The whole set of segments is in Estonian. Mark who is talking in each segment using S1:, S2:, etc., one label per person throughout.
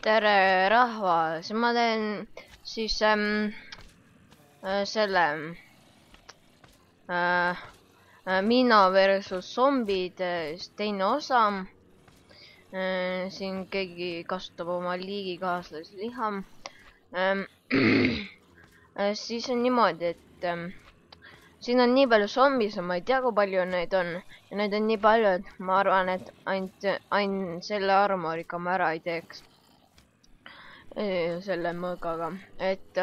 S1: tere rahvas, ma teen siis selle Mina versus zombid teine osa. Siin keegi kasutab oma liigikaaslase liha. Siis on niimoodi, et siin on nii palju zombise, ma ei tea, kui palju neid on ja neid on nii palju, et ma arvan, et ainult selle armoriga ma ära ei teeks. Selle mõõgaga, et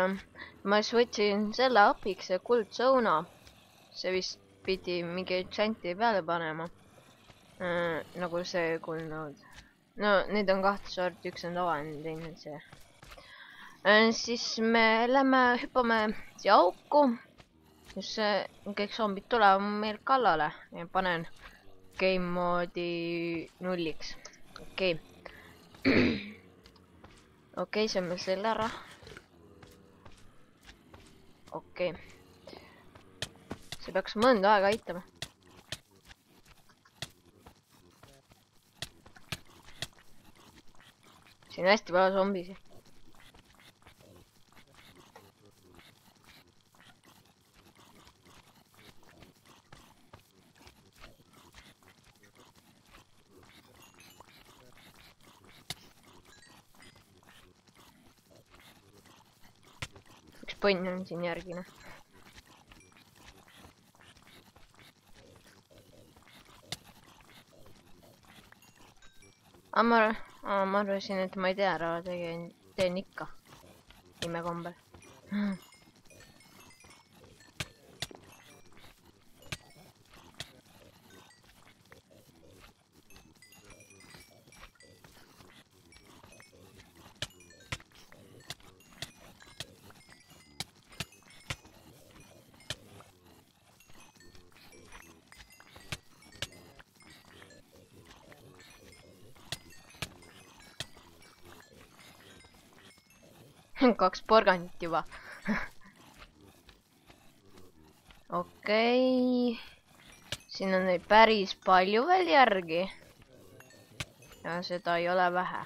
S1: ma siis võtsin selle apiks, see kuldsauna, see vist pidi mingi enchant'i peale panema, nagu see kuldnõud. No neid on kahte sorti, üks on tavaline, teine see. Siis me lähme, hüppame siia auku, kus kõik zombid tulevad meil kallale ja panen game moodi nulliks. Okei. Okei, saame selle ära. Okei. See peaks mõnda aega aitama. Siin on hästi palju zombisi. Põnn on siin järgine. Ma arvasin, et ma ei tea ära, teen ikka imekombel. Kaks porgandit juba. Okei. Siin on neid päris palju veel järgi. Ja seda ei ole vähe.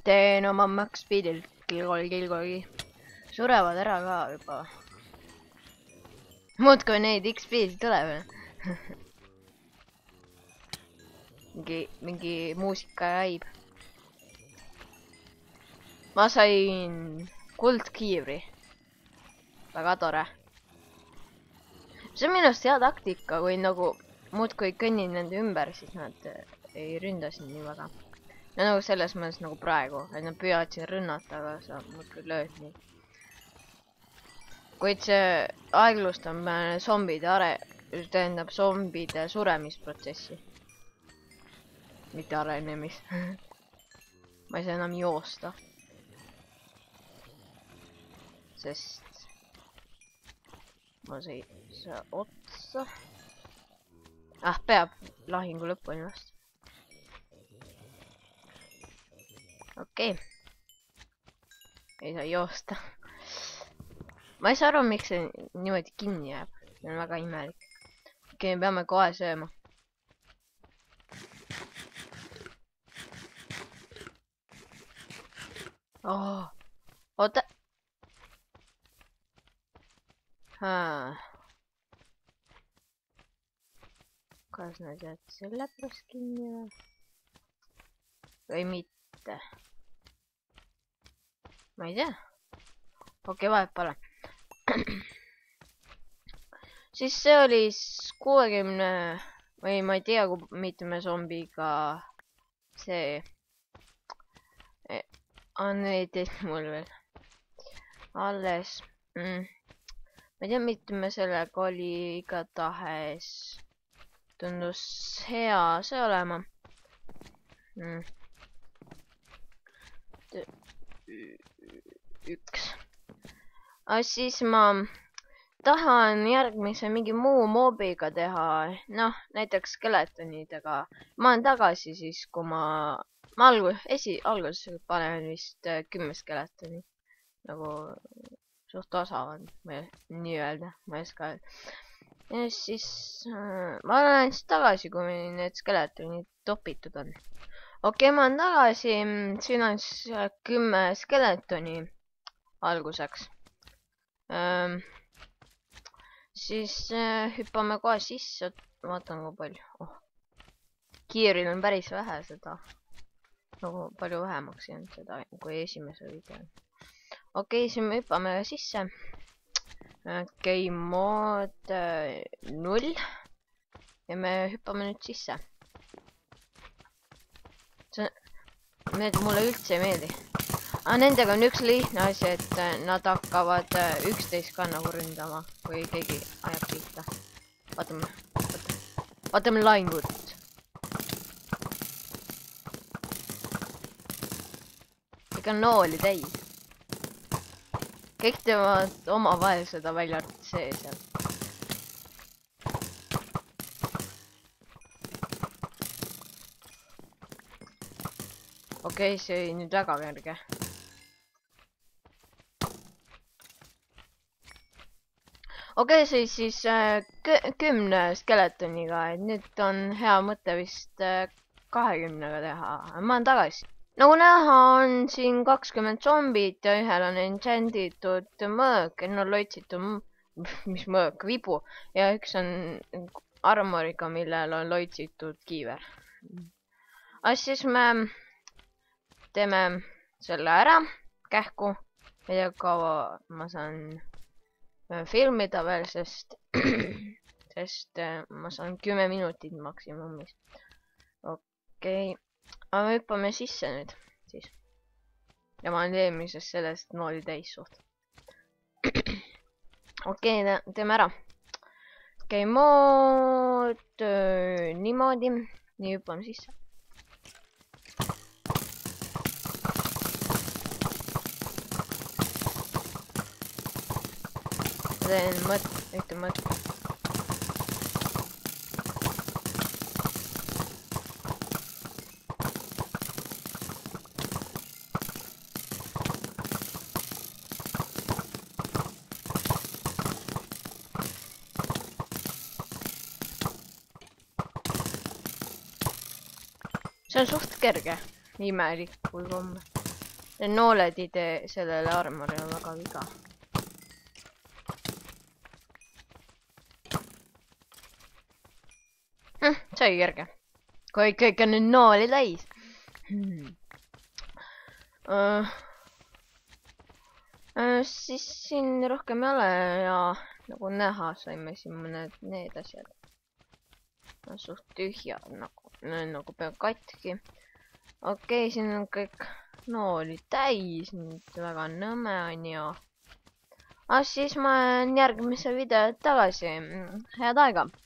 S1: Teen oma max speedil kilgolgi. Surevad ära ka juba. Muudkui neid XP-sid tuleb. mingi muusika käib. Ma sain kuldkiivri. Väga tore. See on minu arust hea taktika, kui nagu muudkui kõnnin nende ümber, siis nad ei ründa sind nii väga. Ja nagu selles mõttes nagu praegu, et nad püüavad siin rünnata, aga sa muudkui lööd nii. Kuid see aeglustab zombide tähendab zombide suremisprotsessi. Mitte arenemist. Ma ei saa enam joosta. Sest ma sai otsa. Peab lahingu lõpuni vast. Okei. Ei saa joosta. Ma ei saa aru, miks see niimoodi kinni jääb. See on väga imelik. Okei, me peame kohe sööma. Oota. Kas nad jäävad selle pärast kinni või mitte? Ma ei tea. Okei, vahet pole. Siis see oli 60 või ma ei tea, kui mitme zombiga see on neid mul veel alles. Ma ei tea, mitme sellega oli igatahes. Tundus hea see olema. Üks. Siis ma tahan järgmise mingi muu moobiga teha, noh, näiteks skeletonidega. Ma olen tagasi siis, kui ma alguses panen vist 10 skeletoni. Nagu suht osav on, nii-öelda, ma ei oska öelda. Ja siis ma olen siis tagasi, kui need skeletonid topitud on. Okei, ma olen tagasi, siin on siis 10 skeletoni alguseks. Siis hüppame kohe sisse, vaatan kui palju. Kiiril on päris vähe seda. Nagu palju vähemaks jäänud seda kui esimese video. Okei, siin me hüppame sisse. Game mode 0. Ja me hüppame nüüd sisse. Need mulle üldse ei meeldi. Nendega on üks lihtne asi, et nad hakkavad üksteist ka nagu ründama, kui keegi ajab pihta. Vaatame laingut. Ega nooli täis. Kõik teevad omavahel seda välja arvatud see seal. Okei, see oli nüüd väga kerge. Okei, see siis 10 skeletoniga, et nüüd on hea mõte vist 20-ga teha. Ma olen tagasi. Nagu näha on siin 20 zombit ja ühel on enchantitud mõõk, no loitsitud, mis mõõk, vibu. Ja üks on armoriga, millel on loitsitud kiiver. Siis me teeme selle ära, kähku. Ei tea, kaua ma saan filmida veel, sest ma saan 10 minutit maksimumis. Okei. Aga me hüppame sisse nüüd, siis. Ja ma olen eelmisest sellest nooli täis suht. Okei, teeme ära. Game mode niimoodi. Nii hüppame sisse. Teen ühte mõtte. See on suht kerge, imelikul kombel. Need nooled ei tee sellele armorile väga viga. See oli kerge. Kui kõik on nüüd nooli täis. Siis siin rohkem ei ole ja nagu näha saime siin mõned need asjad. Suht tühjad nagu pea katki. Okei, siin on kõik nooli täis, nüüd väga nõme on ja. Siis ma olen järgmise video tagasi. Head aega!